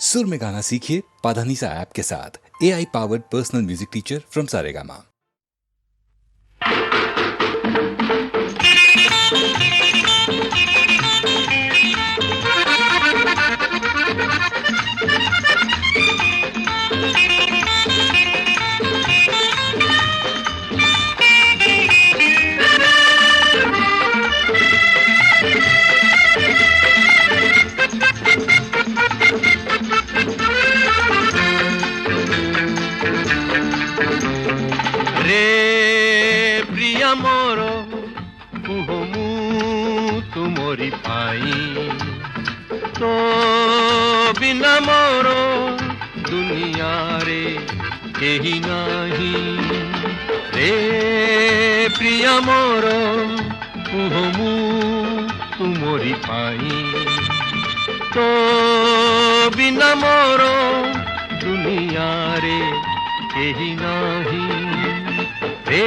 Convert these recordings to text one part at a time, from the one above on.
सुर में गाना सीखिए पाधानीसा ऐप के साथ। AI powered personal music teacher from Saregama. मोर कुहमु तुमरी पाई तो बिना मोर दुनिया रे केही नाही रे प्रिया मोर कुहमु तुमरी पाई तो बिना मोर दुनिया रे केही नाही रे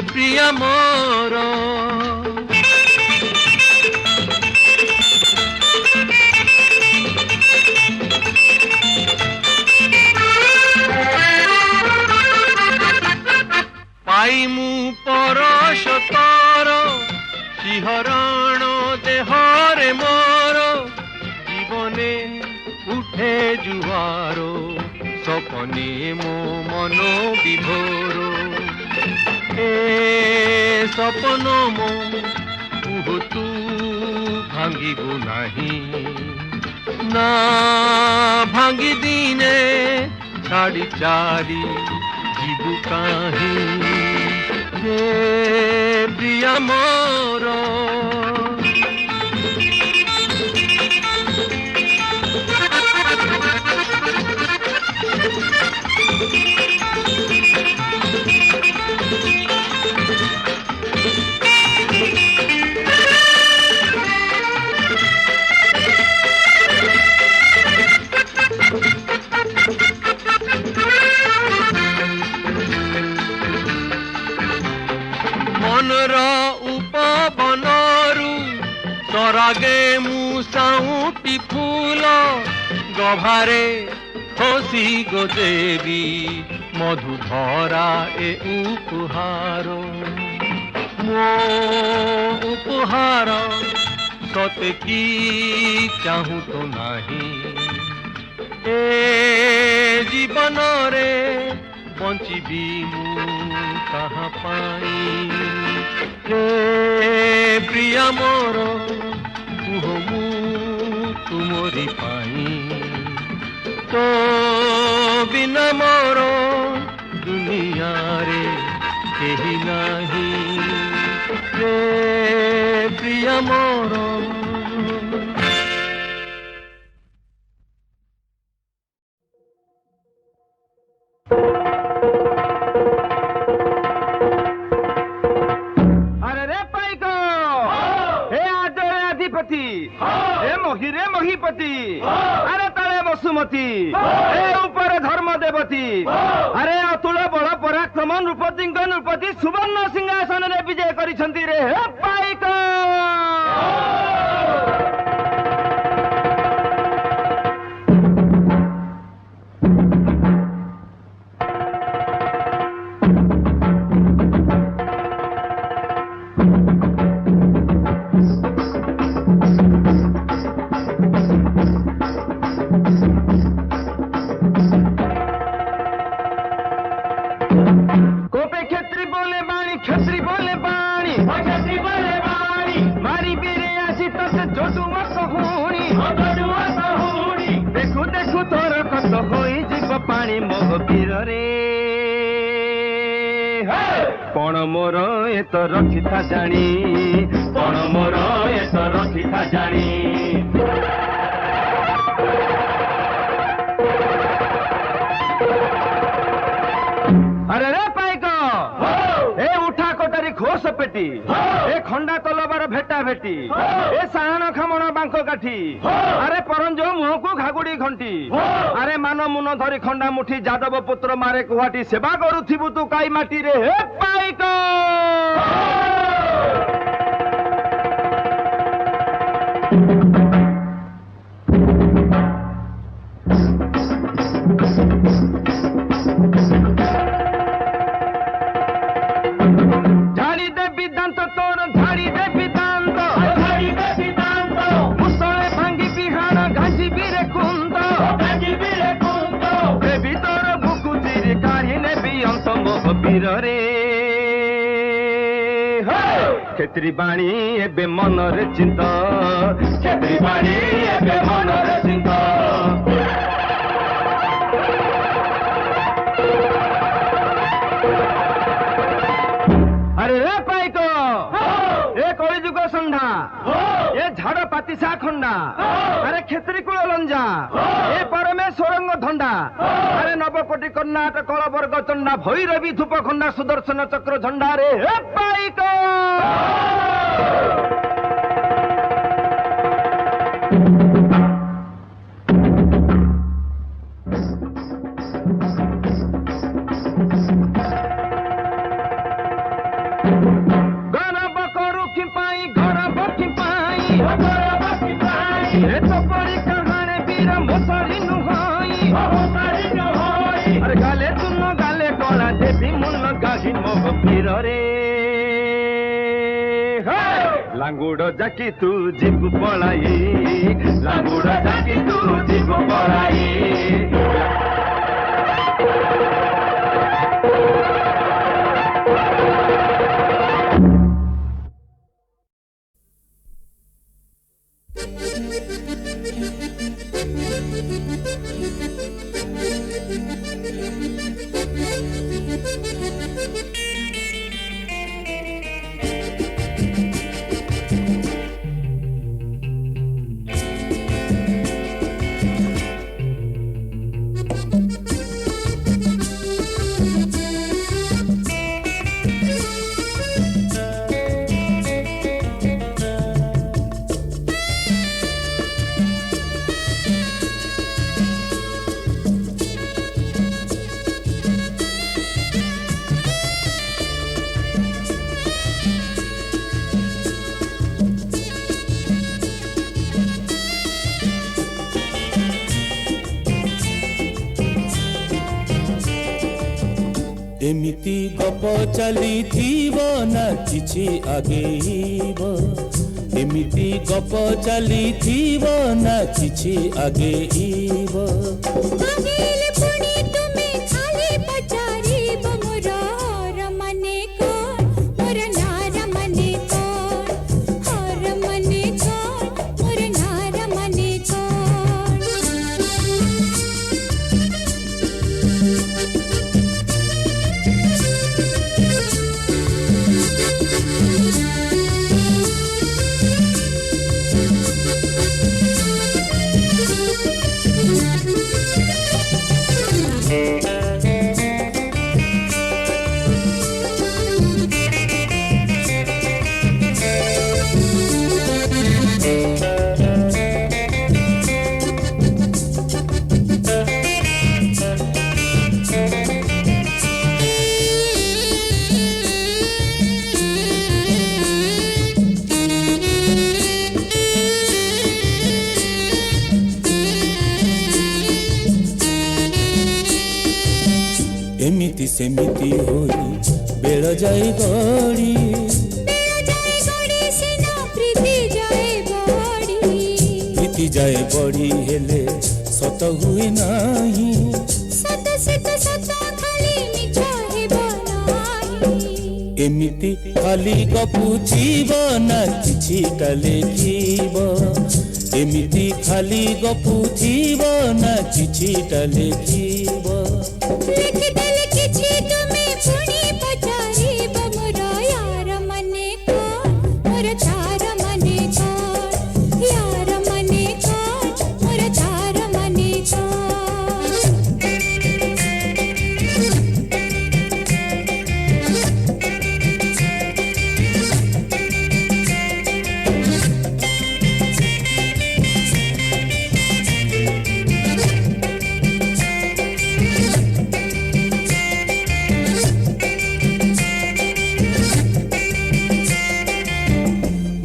प्रिया मोर। पाई मु परश तोर शिहरण देहरे मोर जीवने उठे जुआरो सपने मो मनो विभोर ए सपन मो तू भांगिबु नाही ना भांगी दिने छाड़ी चाली जीवु काहे रे प्रिया मोर। मनर उपवनरु तरागे मुसाउटी फूल गभारे खोसी गोदेवी मधु भरा ए उपहार मो उपहार सते की चाहूँ तो नहीं ए जीवन रे बंचिबी मु कहाँ पाई रे प्रिया मोर कुहमु तुमरी पाई तो बिना मोर दुनिया रे केही नाही रे प्रिया मोर। रे महीपति अरे तले वसुमती ए ऊपर धर्म देवती अरे अतुल बड़ पराक्रम नृपति नृपति सुवर्ण सिंहासन रे विजय करिसंती रे हे पाइक। देखु देखु तोर कत होई जीव पानी मोह पीर रे पण मोर ए तो रखी था जानी पण मोर ए तो रखी था जानी अरे रे पाइक ए उठा कोटारी खोस पेटी ए खंडा तलबार भेटा भेटी ए साहन खमण बांक काठी अरे परंजो मुह को घागुड़ी घंटी अरे मान मुन धरी खंडा मुठी जादव पुत्र मारे कुहाटी सेवा करुथिबु तू काई माटी रे हे पाइक। ତୀରରେ କ୍ଷେତ୍ରୀ ବାଣୀ ଏବେ ମନରେ ଚିନ୍ତ କ୍ଷେତ୍ରୀ ବାଣୀ ଏବେ ମନରେ ଚିନ୍ତ ଆରେ ରେ ପାଇକ ଏ କଳିଯୁଗ ଷଣ୍ଢା ଏ ଝାଡ ପାତିସା ଖଣ୍ଡା ଆରେ କ୍ଷେତ୍ରୀ କୂଳ ଲଞ୍ଜା ଏ ପରମେଶ୍ୱରଙ୍କ ଧଣ୍ଡା ଆରେ ନବକୋଟି କର୍ଣ୍ଣାଟ କଳବର୍ଗ ଚଣ୍ଡା ଭୈରବୀ ଧୂପ ଖଣ୍ଡା ସୁଦର୍ଶନ ଚକ୍ର ଝଣ୍ଡା ରେ ଏ ପାଇକ গালে চূর্ণ গালে কলা দেবী মুন্ন গাহি মগ তীরে লাঙ্গুড় জাকি তু ଯିବୁ ପଳାଇ ଲାଙ୍ଗୁଡ଼ ଜାକି ତୁ ଯିବୁ ପଳାଇ एमिति गप चली ना किछि आगेब एमिति गप चली ना किछि आगेब एमिति सेमिति होई बेळ जाई गड़ी प्रीति जाए बड़ी हेले सत हुए नाही एमिति खाली गपुचीब ना किछि काले कीब एमिति खाली गपुचीब ना किछि काले कीब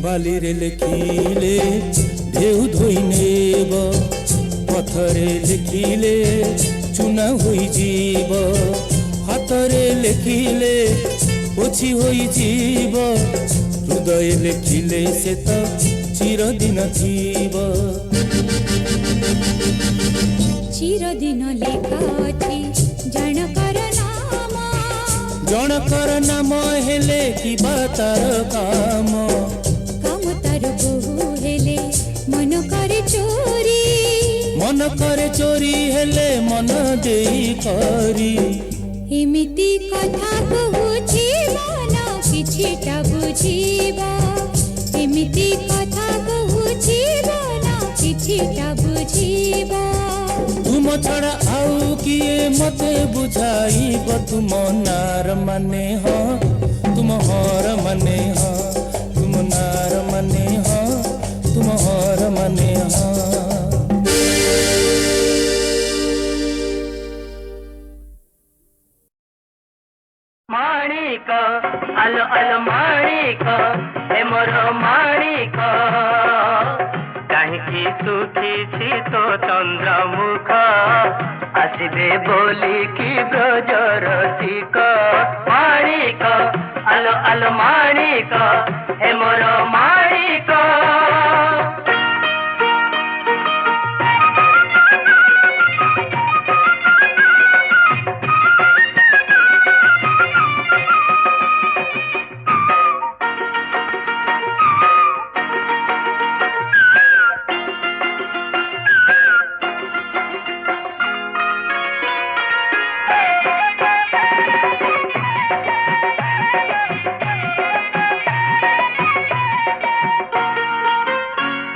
बाली रे लिखिले ढेउ धोई नेब पथरे लिखिले चुना होई जीव हाथरे लिखिले पोछी होई जीव हृदय लिखिले से तो चिरदिन जीव चिरदिन लेखा अछि जनकर नाम ଜଣକର ନାମ ହେଲେ କିବା ତାର କାମ କାମ ତାର ବହୁ ହେଲେ ମନ କରେ ଚୋରି ମନ କରେ ଚୋରି ହେଲେ ମନ ଦେଇ କରି ଏମିତି କଥା କହୁଛି ମନ କିଛିଟା ବୁଝିବ ଏମିତି କଥା କହୁଛି ମନ କିଛିଟା ବୁଝିବ ତୁମ ଛଡ଼ା ଆଉ କିଏ ମତେ ବୁଝାଇବ ତୁମ ନାର ମାନେ ହଁ ତୁମ ହର ମାନେ ହଁ ତୁମ ନାର ମାନେ ହଁ ତୁମ ହର ମାନେ ହଁ ମାଣିକ ଆଲୋ ଆଲୋ ମାଣିକ ହେ ମୋର ମାଣିକ କାହିଁକି ଶୁଖିଛି ତୋ ଚନ୍ଦ୍ରମୁଖ ଆସିବେ ବୋଲିକି ବ୍ରଜର ଶିକ ମାଣିକ ଆଲୋ ଆଲୋ ମାଣିକ ହେ ମୋର ମାଣିକ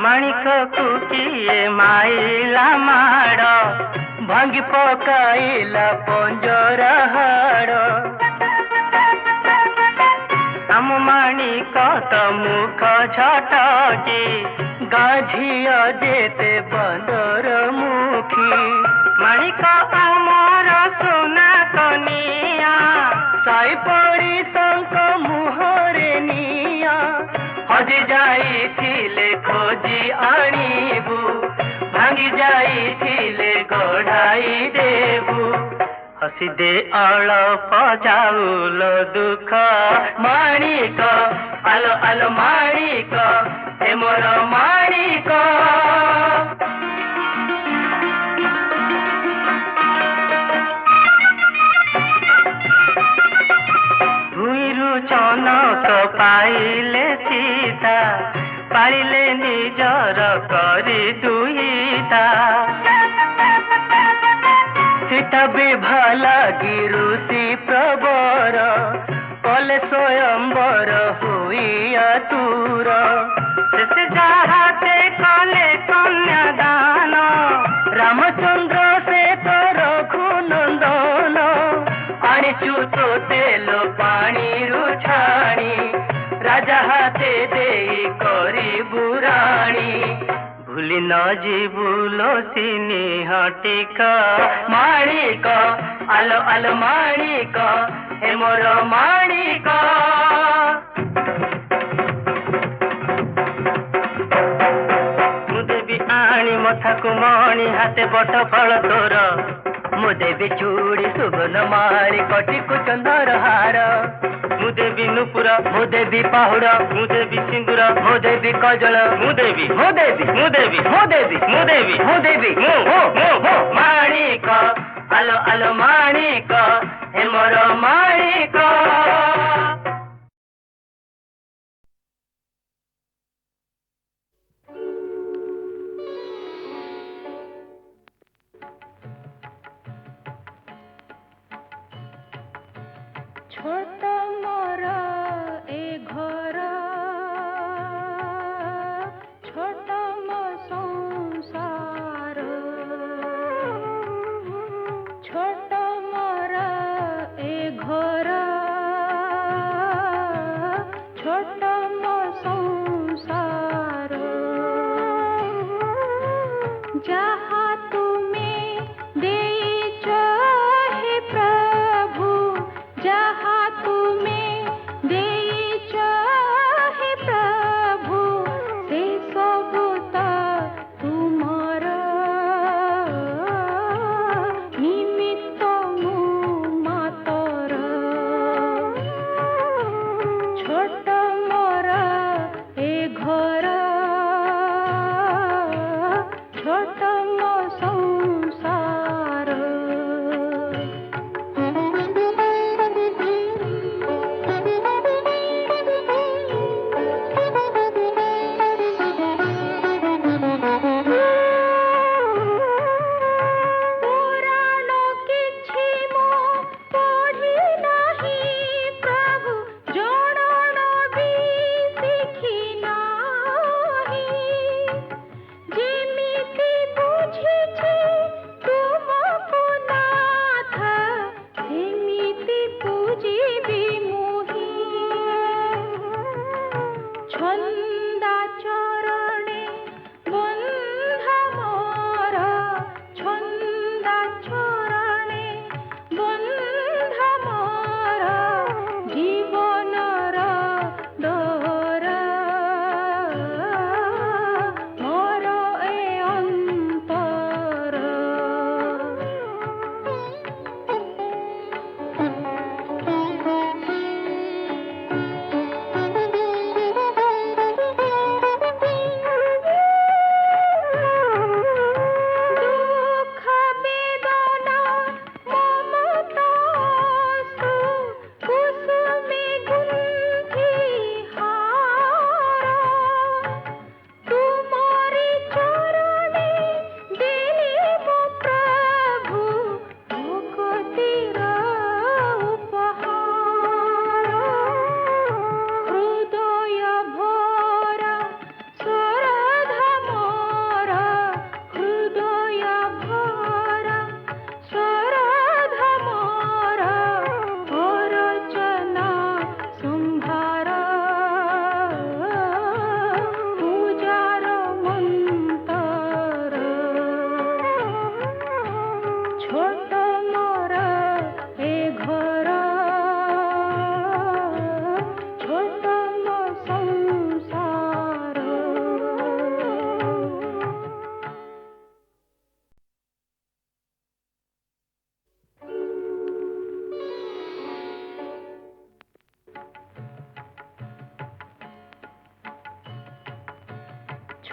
ମାଣିକକୁ କିଏ ମାଇଲା ମାଡ଼ ଭାଙ୍ଗି ପକାଇଲା ପଞ୍ଜରା ହାଡ଼ ଆମ ମାଣିକ ତ ମୁଖ ଝଟକି ଗାଝିଅ ଯେତେ ବନ୍ଦର ମୁଖୀ ମାଣିକ ଆମର ସୁନା କନିଆ ସାଇ ପଡ଼ିଶଙ୍କ ମୁହଁରେ ନିଆ ହଜି ଯାଇଥିଲେ ଖୋଜି ଆଣିବୁ ଭାଙ୍ଗି ଯାଇଥିଲେ ଗଢ଼ାଇ ଦେବୁ ହସି ଦେ ଅଳପ ଚାଉଳ ଦୁଃଖ ମାଣିକ ଆଲୋ ଆଲୋ ମାଣିକ ହେ ମୋର ମାଣିକ ଭୂଇଁରୁ ଚନକ ପାଇଲେ ସୀତା ପାଳିଲେ ନିଜର କରି ଦୁହିତା ସୀତା ବିଭା ଲାଗି ଋଷି ପ୍ରବର କଲେ ସ୍ୱୟଂବର ହୋଇ ଆତୁର ସେ ଯାହା ସେ କଲେ କନ୍ୟାଦାନ ରାମଚନ୍ଦ୍ର ସେ ତ ରଘୁନନ୍ଦନ ଆଣିଛୁ ତ ତେଲ ପାଣିରୁ ଛାଣି ରାଜା ହାତେ ଦେଇ କରି ବୁରାଣି ଭୁଲି ନ ଯିବୁ ଲୋସିନି ହଟିକ ମାଣିକ ଆଲୋ ଆଲୋ ମାଣିକ ହେ ମୋର ମାଣିକ ମୁଁ ଦେବି ଆଣି ମଥାକୁ ମଣି ହାତେ ବଟ ଫଳ ତୋର ମୁଁ ଦେବି ଚୁଡ଼ି ସୁବର୍ଣ୍ଣ ମାଳି କଟିକୁ ଚନ୍ଦର ହାର ମୁଁ ଦେବି ନୂପୁର ମୁଁ ଦେବି ପାହୁଡ଼ ମୁଁ ଦେବି ସିନ୍ଦୁର ମୁଁ ଦେବି କଜଳ ମୁଁ ଦେବି ମୁଁ ଦେବି ମୁଁ ଦେବି ମୁଁ ଦେବି ମୁଁ ଦେବି ମୁଁ ଦେବି ମୁଁ ମାଣିକ ଆଲୋ ଆଲୋ ମାଣିକ ହେ ମୋର ମାଣିକ ଛୋଟ ମୋର ଏ ଘର ଛୋଟ ମୋ ସଂସାର ଛୋଟ ମୋର ଏ ଘର ଛୋଟ ମୋ ସଂସାର ଯାହା ତୁମେ ଦେଇଛ ହେ ପ୍ରଭୁ ଯାହା ତୁମେ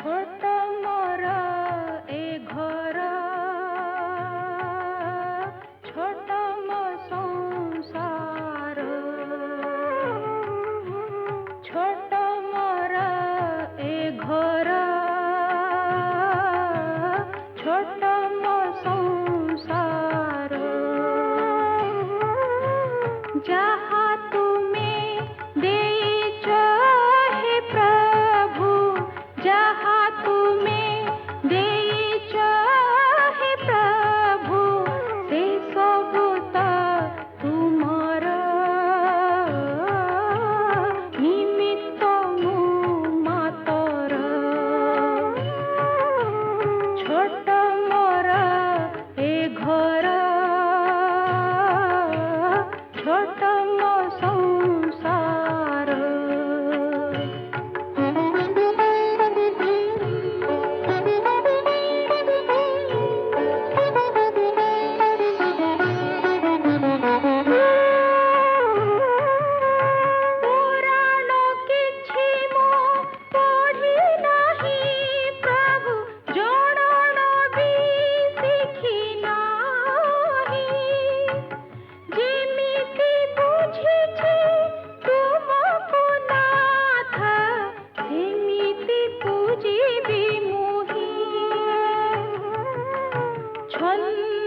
छोट मोर ए घर छोट मो संसार छोट मोर ए घर छोट मो संसार जहाँ तुम्हें देइच हे प्रभु जहाँ तुम्हें देइच हे प्रभु से सबु त तुमर निमित्त मु मातर छोट मोर ए घर छोट मो संसार पुराण किछि मो पढ़ी नाही प्रभु जोड़न भी शिखी नाही जेमिति बुझिछि तुमको नाथ सेमिति पूजिबि मुहि छन्द